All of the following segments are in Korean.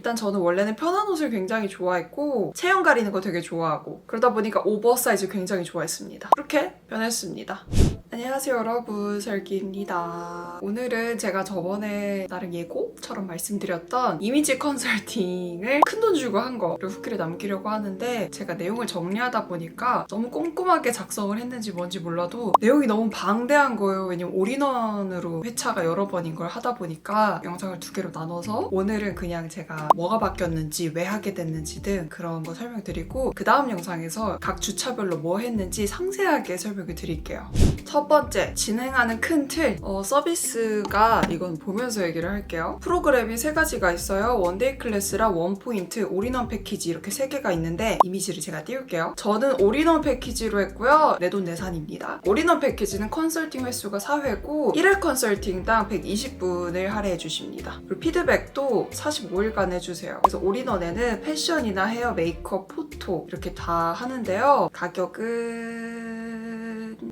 일단 저는 원래는 편한 옷을 굉장히 좋아했고 체형 가리는 거 되게 좋아하고 그러다 보니까 오버사이즈 굉장히 좋아했습니다. 그렇게 변했습니다. 안녕하세요 여러분, 설기입니다. 오늘은 제가 저번에 나름 예고처럼 말씀드렸던 이미지 컨설팅을 큰돈 주고 한 거를 후기를 남기려고 하는데 제가 내용을 정리하다 보니까 너무 꼼꼼하게 작성을 했는지 뭔지 몰라도 내용이 너무 방대한 거예요. 왜냐면 올인원으로 회차가 여러 번인 걸 하다 보니까 영상을 두 개로 나눠서 오늘은 그냥 제가 뭐가 바뀌었는지 왜 하게 됐는지 등 그런 거 설명드리고 그 다음 영상에서 각 주차별로 뭐 했는지 상세하게 설명을 드릴게요. 첫 번째, 진행하는 큰 틀. 서비스가 이건 보면서 얘기를 할게요. 프로그램이 3가지가 있어요. 원데이 클래스랑 원포인트, 올인원 패키지 이렇게 3개가 있는데 이미지를 제가 띄울게요. 저는 올인원 패키지로 했고요. 내돈내산입니다. 올인원 패키지는 컨설팅 횟수가 4회고 1회 컨설팅당 120분을 할애해 주십니다. 그리고 피드백도 45일간 해주세요. 그래서 올인원에는 패션이나 헤어, 메이크업, 포토 이렇게 다 하는데요.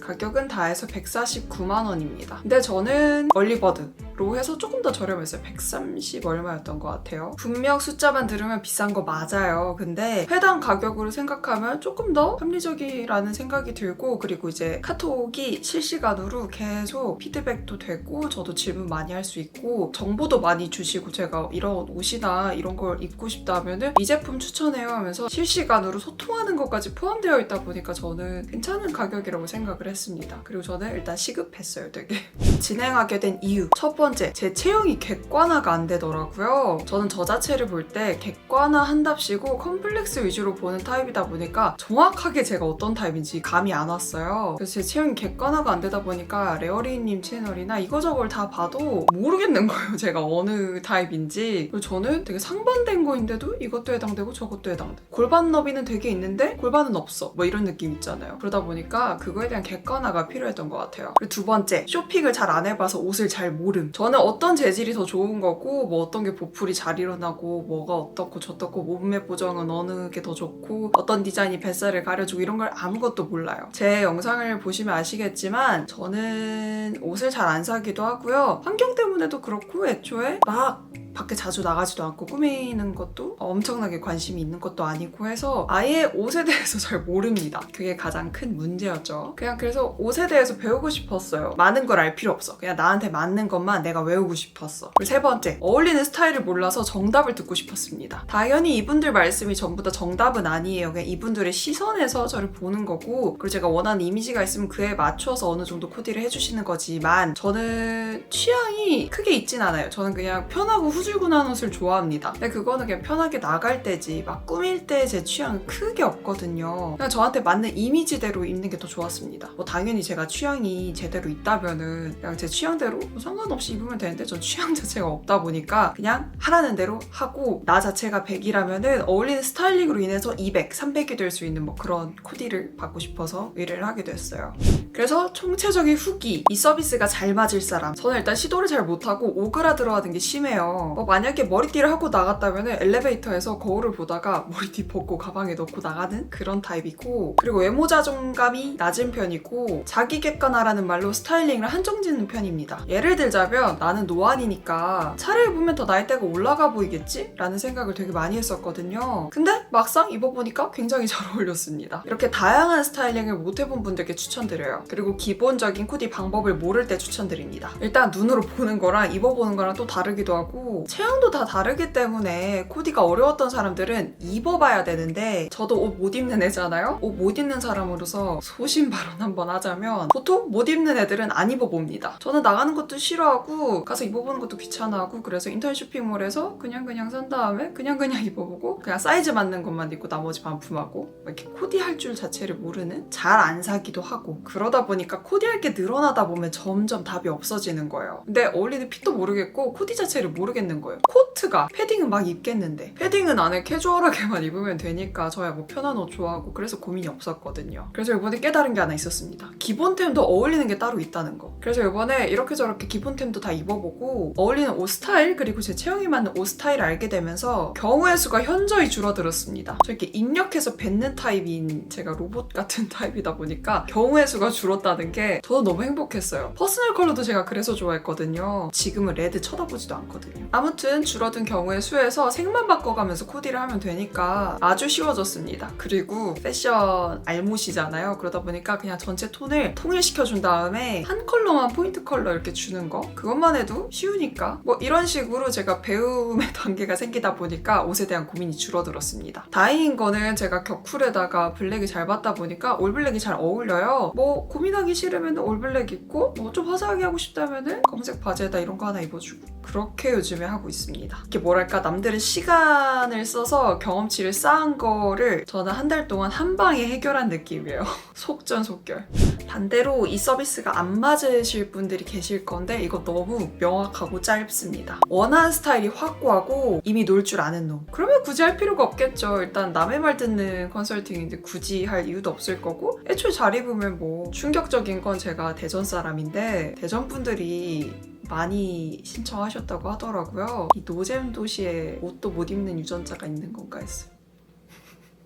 가격은 다 해서 149만 원입니다. 근데 저는 얼리버드로 해서 조금 더 저렴했어요. 130 얼마였던 것 같아요. 분명 숫자만 들으면 비싼 거 맞아요. 근데 회당 가격으로 생각하면 조금 더 합리적이라는 생각이 들고, 그리고 이제 카톡이 실시간으로 계속 피드백도 되고 저도 질문 많이 할 수 있고 정보도 많이 주시고, 제가 이런 옷이나 이런 걸 입고 싶다 하면은 이 제품 추천해요 하면서 실시간으로 소통하는 것까지 포함되어 있다 보니까 저는 괜찮은 가격이라고 생각을 했습니다. 그리고 저는 일단 시급했어요, 되게. 진행하게 된 이유. 첫 번째, 제 체형이 객관화가 안 되더라고요. 저는 저 자체를 볼 때 객관화 한답시고 컴플렉스 위주로 보는 타입이다 보니까 정확하게 제가 어떤 타입인지 감이 안 왔어요. 그래서 제 체형이 객관화가 안 되다 보니까 레어리님 채널이나 이거저걸 다 봐도 모르겠는 거예요, 제가 어느 타입인지. 그리고 저는 되게 상반된 거인데도 이것도 해당되고 저것도 해당돼. 골반 너비는 되게 있는데 골반은 없어, 뭐 이런 느낌 있잖아요. 그러다 보니까 그거에 대한 객관화가 필요했던 것 같아요. 그리고 두 번째, 쇼핑을 잘 안 해봐서 옷을 잘 모름. 저는 어떤 재질이 더 좋은 거고 뭐 어떤 게 보풀이 잘 일어나고 뭐가 어떻고 저떻고 몸매 보정은 어느 게 더 좋고 어떤 디자인이 뱃살을 가려주고 이런 걸 아무것도 몰라요. 제 영상을 보시면 아시겠지만 저는 옷을 잘 안 사기도 하고요. 환경 때문에도 그렇고 애초에 막 밖에 자주 나가지도 않고 꾸미는 것도 엄청나게 관심이 있는 것도 아니고 해서 아예 옷에 대해서 잘 모릅니다. 그게 가장 큰 문제였죠. 그냥 그래서 옷에 대해서 배우고 싶었어요. 많은 걸 알 필요 없어. 그냥 나한테 맞는 것만 내가 외우고 싶었어. 그리고 세 번째, 어울리는 스타일을 몰라서 정답을 듣고 싶었습니다. 당연히 이분들 말씀이 전부 다 정답은 아니에요. 그냥 이분들의 시선에서 저를 보는 거고, 그리고 제가 원하는 이미지가 있으면 그에 맞춰서 어느 정도 코디를 해주시는 거지만 저는 취향이 크게 있진 않아요. 저는 그냥 편하고 후줄근한 옷을 좋아합니다. 근데 그거는 그냥 편하게 나갈 때지 막 꾸밀 때 제 취향은 크게 없거든요. 그냥 저한테 맞는 이미지대로 입는 게 더 좋았습니다. 뭐 당연히 제가 취향이 제대로 있다면은 그냥 제 취향대로 뭐 상관없이 입으면 되는데 전 취향 자체가 없다 보니까 그냥 하라는 대로 하고, 나 자체가 100이라면은 어울리는 스타일링으로 인해서 200, 300이 될 수 있는 뭐 그런 코디를 받고 싶어서 의뢰를 하게 됐어요. 그래서 총체적인 후기, 이 서비스가 잘 맞을 사람. 저는 일단 시도를 잘 못하고 오그라들어하는 게 심해요. 만약에 머리띠를 하고 나갔다면 엘리베이터에서 거울을 보다가 머리띠 벗고 가방에 넣고 나가는 그런 타입이고, 그리고 외모 자존감이 낮은 편이고 자기 객관화라는 말로 스타일링을 한정짓는 편입니다. 예를 들자면 나는 노안이니까 차려입으면 더 나이대가 올라가 보이겠지? 라는 생각을 되게 많이 했었거든요. 근데 막상 입어보니까 굉장히 잘 어울렸습니다. 이렇게 다양한 스타일링을 못 해본 분들께 추천드려요. 그리고 기본적인 코디 방법을 모를 때 추천드립니다. 일단 눈으로 보는 거랑 입어보는 거랑 또 다르기도 하고 체형도 다 다르기 때문에 코디가 어려웠던 사람들은 입어봐야 되는데, 저도 옷 못 입는 애잖아요? 옷 못 입는 사람으로서 소신 발언 한번 하자면 보통 못 입는 애들은 안 입어봅니다. 저는 나가는 것도 싫어하고 가서 입어보는 것도 귀찮아하고, 그래서 인터넷 쇼핑몰에서 그냥 산 다음에 그냥 입어보고 그냥 사이즈 맞는 것만 입고 나머지 반품하고 이렇게 코디할 줄 자체를 모르는, 잘 안 사기도 하고, 그러다 보니까 코디할 게 늘어나다 보면 점점 답이 없어지는 거예요. 근데 어울리는 핏도 모르겠고 코디 자체를 모르겠는 거예요. 코트가 패딩은 막 입겠는데 패딩은 안에 캐주얼하게만 입으면 되니까 저야 뭐 편한 옷 좋아하고 그래서 고민이 없었거든요. 그래서 이번에 깨달은 게 하나 있었습니다. 기본템도 어울리는 게 따로 있다는 거. 그래서 이번에 이렇게 저렇게 기본템도 다 입어보고 어울리는 옷 스타일, 그리고 제 체형에 맞는 옷 스타일을 알게 되면서 경우의 수가 현저히 줄어들었습니다. 저 이렇게 입력해서 뱉는 타입인, 제가 로봇 같은 타입이다 보니까 경우의 수가 줄었다는 게 저도 너무 행복했어요. 퍼스널 컬러도 제가 그래서 좋아했거든요. 지금은 레드 쳐다보지도 않거든요. 아무튼 줄어든 경우의 수에서 색만 바꿔가면서 코디를 하면 되니까 아주 쉬워졌습니다. 그리고 패션 알못이잖아요. 그러다 보니까 그냥 전체 톤을 통일시켜준 다음에 한 컬러만 포인트 컬러 이렇게 주는 거, 그것만 해도 쉬우니까 뭐 이런 식으로 제가 배움의 단계가 생기다 보니까 옷에 대한 고민이 줄어들었습니다. 다행인 거는 제가 격쿨에다가 블랙이 잘 받다 보니까 올블랙이 잘 어울려요. 뭐 고민하기 싫으면 올블랙 입고 뭐 좀 화사하게 하고 싶다면은 검은색 바지에다 이런 거 하나 입어주고, 그렇게 요즘에 하고 있습니다. 이게 뭐랄까, 남들은 시간을 써서 경험치를 쌓은 거를 저는 한 달 동안 한 방에 해결한 느낌이에요. 속전속결. 반대로 이 서비스가 안 맞으실 분들이 계실 건데 이거 너무 명확하고 짧습니다. 원하는 스타일이 확고하고 이미 놀 줄 아는 놈, 그러면 굳이 할 필요가 없겠죠. 일단 남의 말 듣는 컨설팅인데 굳이 할 이유도 없을 거고, 애초에 잘 입으면 뭐. 충격적인 건 제가 대전 사람인데 대전 분들이 많이 신청하셨다고 하더라고요. 이 노잼 도시에 옷도 못 입는 유전자가 있는 건가 했어요.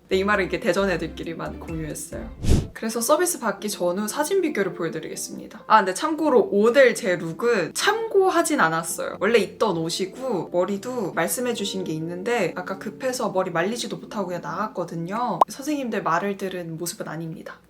네, 이 말을 이렇게 대전 애들끼리만 공유했어요. 그래서 서비스 받기 전후 사진 비교를 보여드리겠습니다. 근데 참고로 오늘 제 룩은 참고하진 않았어요. 원래 있던 옷이고 머리도 말씀해주신 게 있는데 아까 급해서 머리 말리지도 못하고 그냥 나갔거든요. 선생님들 말을 들은 모습은 아닙니다.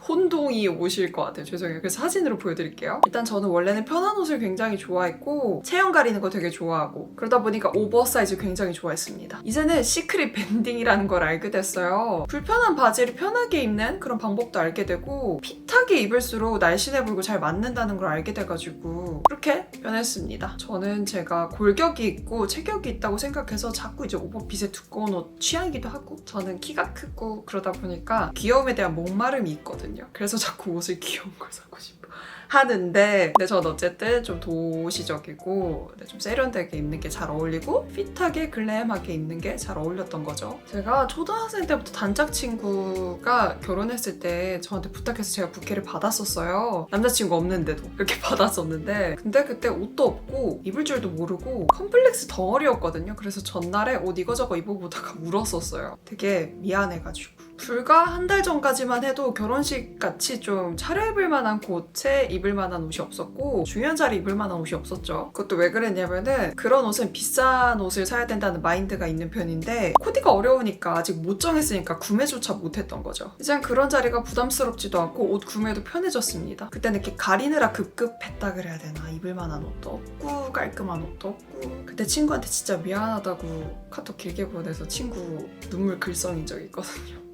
혼동이 오실 것 같아요. 죄송해요. 그래서 사진으로 보여드릴게요. 일단 저는 원래는 편한 옷을 굉장히 좋아했고 체형 가리는 거 되게 좋아하고 그러다 보니까 오버사이즈 굉장히 좋아했습니다. 이제는 시크릿 밴딩이라는 걸 알게 됐어요. 불편한 바지를 편하게 입는 그런 방법도 알게 되고 핏하게 입을수록 날씬해 보이고 잘 맞는다는 걸 알게 돼가지고 그렇게 변했습니다. 저는 제가 골격이 있고 체격이 있다고 생각해서 자꾸 이제 오버핏의 두꺼운 옷 취향이기도 하고, 저는 키가 크고 그러다 보니까 귀여움에 대한 목마름이 있거든요. 그래서 자꾸 옷을 귀여운 걸 사고 싶어 하는데, 근데 전 어쨌든 좀 도시적이고 좀 세련되게 입는 게 잘 어울리고 핏하게 글램하게 입는 게 잘 어울렸던 거죠. 제가 초등학생 때부터 단짝 친구가 결혼했을 때 저한테 부탁해서 제가 부케를 받았었어요. 남자친구 없는데도 그렇게 받았었는데, 근데 그때 옷도 없고 입을 줄도 모르고 컴플렉스 덩어리였거든요. 그래서 전날에 옷 이거저거 입어보다가 울었었어요. 되게 미안해가지고. 불과 한 달 전까지만 해도 결혼식 같이 좀 차려입을 만한 곳에 입을 만한 옷이 없었고 중요한 자리에 입을 만한 옷이 없었죠. 그것도 왜 그랬냐면은 그런 옷은 비싼 옷을 사야 된다는 마인드가 있는 편인데 코디가 어려우니까 아직 못 정했으니까 구매조차 못했던 거죠. 이젠 그런 자리가 부담스럽지도 않고 옷 구매도 편해졌습니다. 그때는 이렇게 가리느라 급급했다 그래야 되나, 입을 만한 옷도 없고 깔끔한 옷도 없고. 그때 친구한테 진짜 미안하다고 카톡 길게 보내서 친구 눈물 글썽인 적이 있거든요.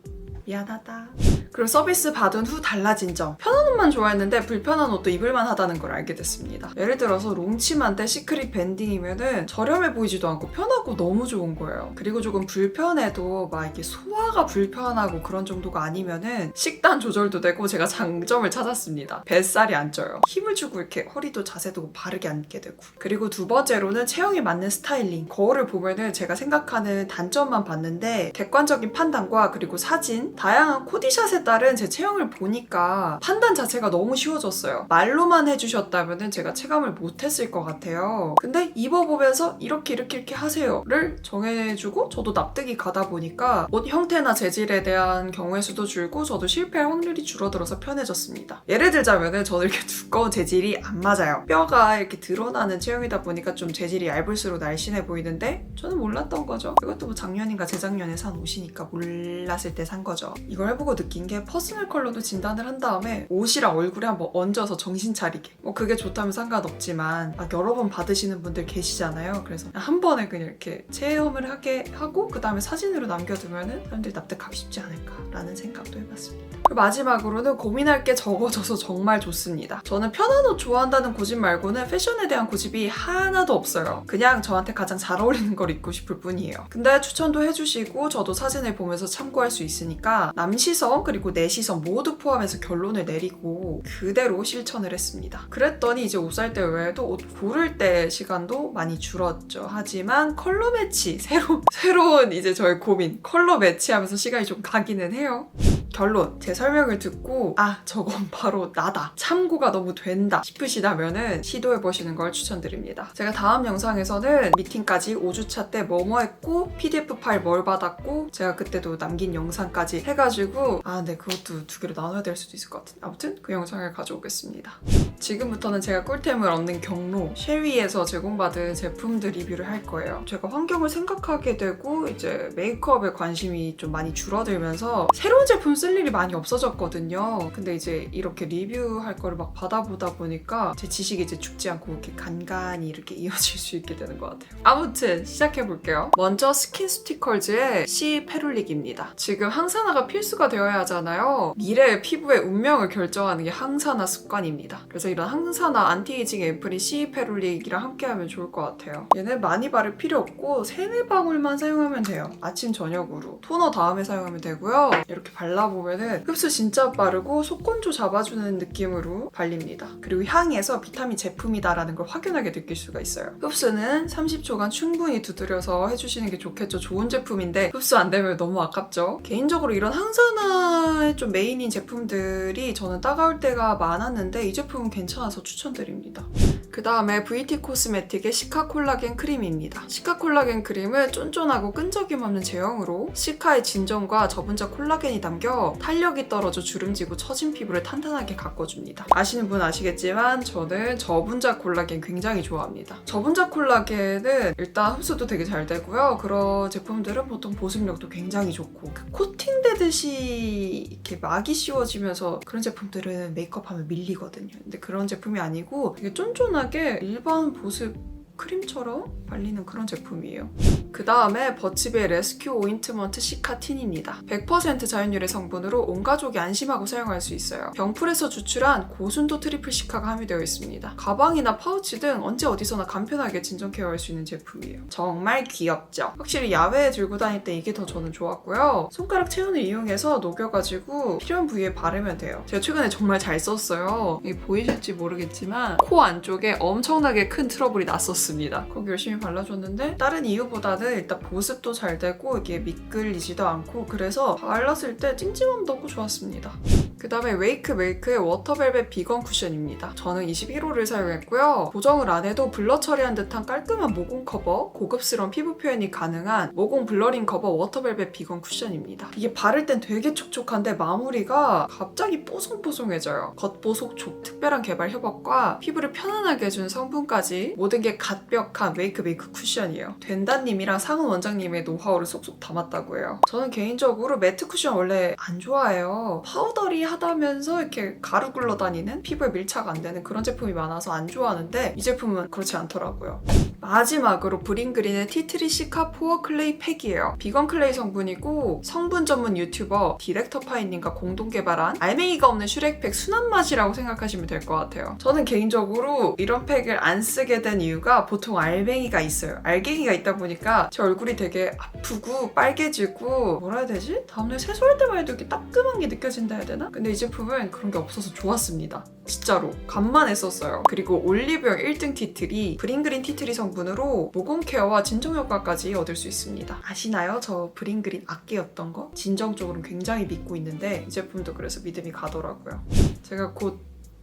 미안하다. 그리고 서비스 받은 후 달라진 점. 편한 옷만 좋아했는데 불편한 옷도 입을만 하다는 걸 알게 됐습니다. 예를 들어서 롱치마인데 시크릿 밴딩이면은 저렴해 보이지도 않고 편하고 너무 좋은 거예요. 그리고 조금 불편해도 막 이게 소화가 불편하고 그런 정도가 아니면은 식단 조절도 되고, 제가 장점을 찾았습니다. 뱃살이 안 쪄요. 힘을 주고 이렇게 허리도 자세도 바르게 앉게 되고. 그리고 두 번째로는 체형에 맞는 스타일링. 거울을 보면은 제가 생각하는 단점만 봤는데 객관적인 판단과 그리고 사진, 다양한 코디샷에 따른 제 체형을 보니까 판단 자체가 너무 쉬워졌어요. 말로만 해주셨다면 제가 체감을 못했을 것 같아요. 근데 입어보면서 이렇게 하세요를 정해주고 저도 납득이 가다 보니까 옷 형태나 재질에 대한 경우의 수도 줄고 저도 실패할 확률이 줄어들어서 편해졌습니다. 예를 들자면 저는 이렇게 두꺼운 재질이 안 맞아요. 뼈가 이렇게 드러나는 체형이다 보니까 좀 재질이 얇을수록 날씬해 보이는데 저는 몰랐던 거죠. 이것도 뭐 작년인가 재작년에 산 옷이니까 몰랐을 때 산 거죠. 이걸 해보고 느낀 게 퍼스널 컬러도 진단을 한 다음에 옷이랑 얼굴에 한번 얹어서 정신 차리게, 뭐 그게 좋다면 상관없지만 여러 번 받으시는 분들 계시잖아요. 그래서 한 번에 그냥 이렇게 체험을 하게 하고 그 다음에 사진으로 남겨두면 사람들이 납득하기 쉽지 않을까라는 생각도 해봤습니다. 그리고 마지막으로는 고민할 게 적어져서 정말 좋습니다. 저는 편한 옷 좋아한다는 고집 말고는 패션에 대한 고집이 하나도 없어요. 그냥 저한테 가장 잘 어울리는 걸 입고 싶을 뿐이에요. 근데 추천도 해주시고 저도 사진을 보면서 참고할 수 있으니까 남 시선 그리고 내 시선 모두 포함해서 결론을 내리고 그대로 실천을 했습니다. 그랬더니 이제 옷 살 때 외에도 옷 고를 때 시간도 많이 줄었죠. 하지만 컬러 매치, 새로운 이제 저의 고민, 컬러 매치하면서 시간이 좀 가기는 해요. 결론, 제 설명을 듣고 저건 바로 나다, 참고가 너무 된다 싶으시다면은 시도해보시는 걸 추천드립니다. 제가 다음 영상에서는 미팅까지 5주차 때 뭐뭐 했고 PDF 파일 뭘 받았고 제가 그때도 남긴 영상까지 해가지고 네, 그것도 두 개로 나눠야 될 수도 있을 것 같은데 아무튼 그 영상을 가져오겠습니다. 지금부터는 제가 꿀템을 얻는 경로, 쉐위에서 제공받은 제품들 리뷰를 할 거예요. 제가 환경을 생각하게 되고 이제 메이크업에 관심이 좀 많이 줄어들면서 새로운 제품 쓸 일이 많이 없어졌거든요. 근데 이제 이렇게 리뷰할 거를 막 받아보다 보니까 제 지식이 이제 죽지 않고 이렇게 간간히 이렇게 이어질 수 있게 되는 것 같아요. 아무튼 시작해볼게요. 먼저 스킨 스티커즈의 C 페룰릭입니다. 지금 항산화가 필수가 되어야 하잖아요. 미래의 피부의 운명을 결정하는 게 항산화 습관입니다. 그래서 이런 항산화 안티에이징 앰플인 C 페룰릭이랑 함께하면 좋을 것 같아요. 얘는 많이 바를 필요 없고 3-4방울만 사용하면 돼요. 아침 저녁으로. 토너 다음에 사용하면 되고요. 이렇게 발라보면은 흡수 진짜 빠르고 속건조 잡아주는 느낌으로 발립니다. 그리고 향에서 비타민 제품이다라는 걸 확연하게 느낄 수가 있어요. 흡수는 30초간 충분히 두드려서 해주시는 게 좋겠죠. 좋은 제품인데 흡수 안 되면 너무 아깝죠. 개인적으로 이런 항산화의 좀 메인인 제품들이 저는 따가울 때가 많았는데 이 제품은 괜찮아서 추천드립니다. 그 다음에 VT 코스메틱의 시카 콜라겐 크림입니다. 시카 콜라겐 크림은 쫀쫀하고 끈적임 없는 제형으로 시카의 진정과 저분자 콜라겐이 담겨 탄력이 떨어져 주름지고 처진 피부를 탄탄하게 가꿔줍니다. 아시는 분 아시겠지만 저는 저분자 콜라겐 굉장히 좋아합니다. 저분자 콜라겐은 일단 흡수도 되게 잘 되고요. 그런 제품들은 보통 보습력도 굉장히 좋고 코팅되듯이 이렇게 막이 씌워지면서 그런 제품들은 메이크업하면 밀리거든요. 근데 그런 제품이 아니고 되게 쫀쫀하게 일반 보습 크림처럼 발리는 그런 제품이에요. 그 다음에 버치베의 레스큐 오인트먼트 시카틴입니다. 100% 자연유래 성분으로 온 가족이 안심하고 사용할 수 있어요. 병풀에서 추출한 고순도 트리플 시카가 함유되어 있습니다. 가방이나 파우치 등 언제 어디서나 간편하게 진정 케어할 수 있는 제품이에요. 정말 귀엽죠? 확실히 야외에 들고 다닐 때 이게 더 저는 좋았고요. 손가락 체온을 이용해서 녹여가지고 필요한 부위에 바르면 돼요. 제가 최근에 정말 잘 썼어요. 이게 보이실지 모르겠지만 코 안쪽에 엄청나게 큰 트러블이 났었습니다. 거기 열심히 발라줬는데 다른 이유보다는 일단 보습도 잘 되고 이게 미끌리지도 않고 그래서 발랐을 때 찜찜함도 없고 좋았습니다. 그 다음에 웨이크 메이크의 워터벨벳 비건 쿠션입니다. 저는 21호를 사용했고요. 보정을 안 해도 블러 처리한 듯한 깔끔한 모공 커버, 고급스러운 피부 표현이 가능한 모공 블러링 커버 워터벨벳 비건 쿠션입니다. 이게 바를 땐 되게 촉촉한데 마무리가 갑자기 뽀송뽀송해져요. 겉보속촉, 특별한 개발 협업과 피부를 편안하게 해준 성분까지 모든 게 갓벽한 웨이크 메이크 쿠션이에요. 된다님이랑 상은 원장님의 노하우를 쏙쏙 담았다고 해요. 저는 개인적으로 매트 쿠션 원래 안 좋아해요. 파우더리하다면서 이렇게 가루 굴러다니는 피부에 밀착 안 되는 그런 제품이 많아서 안 좋아하는데 이 제품은 그렇지 않더라고요. 마지막으로 브링그린의 티트리 시카 포어 클레이 팩이에요. 비건 클레이 성분이고 성분 전문 유튜버 디렉터 파이님과 공동 개발한 알맹이가 없는 슈렉팩 순한 맛이라고 생각하시면 될 것 같아요. 저는 개인적으로 이런 팩을 안 쓰게 된 이유가 보통 알맹이가 있어요. 알갱이가 있다 보니까 제 얼굴이 되게 아프고 빨개지고 뭐라 해야 되지? 다음날 세수할 때만 해도 이렇게 따끔한 게 느껴진다 해야 되나? 근데 이 제품은 그런 게 없어서 좋았습니다. 진짜로 간만에 썼어요. 그리고 올리브영 1등 티트리 브링그린 티트리 성분으로 모공 케어와 진정 효과까지 얻을 수 있습니다. 아시나요? 저 브링그린 악기였던 거? 진정 쪽으로는 굉장히 믿고 있는데 이 제품도 그래서 믿음이 가더라고요. 제가 곧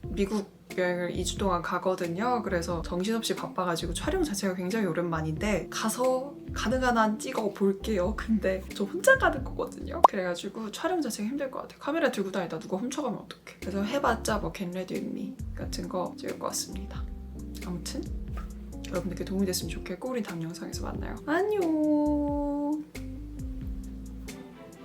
미국 여행을 2주 동안 가거든요. 그래서 정신없이 바빠가지고 촬영 자체가 굉장히 오랜만인데 가서 가능한 한 찍어 볼게요. 근데 저 혼자 가는 거거든요. 그래가지고 촬영 자체가 힘들 것 같아요. 카메라 들고 다니다 누가 훔쳐가면 어떡해. 그래서 해봤자 뭐 Get Ready With Me 같은 거 찍을 것 같습니다. 아무튼 여러분들께 도움이 됐으면 좋겠고 우리 다음 영상에서 만나요. 안녕.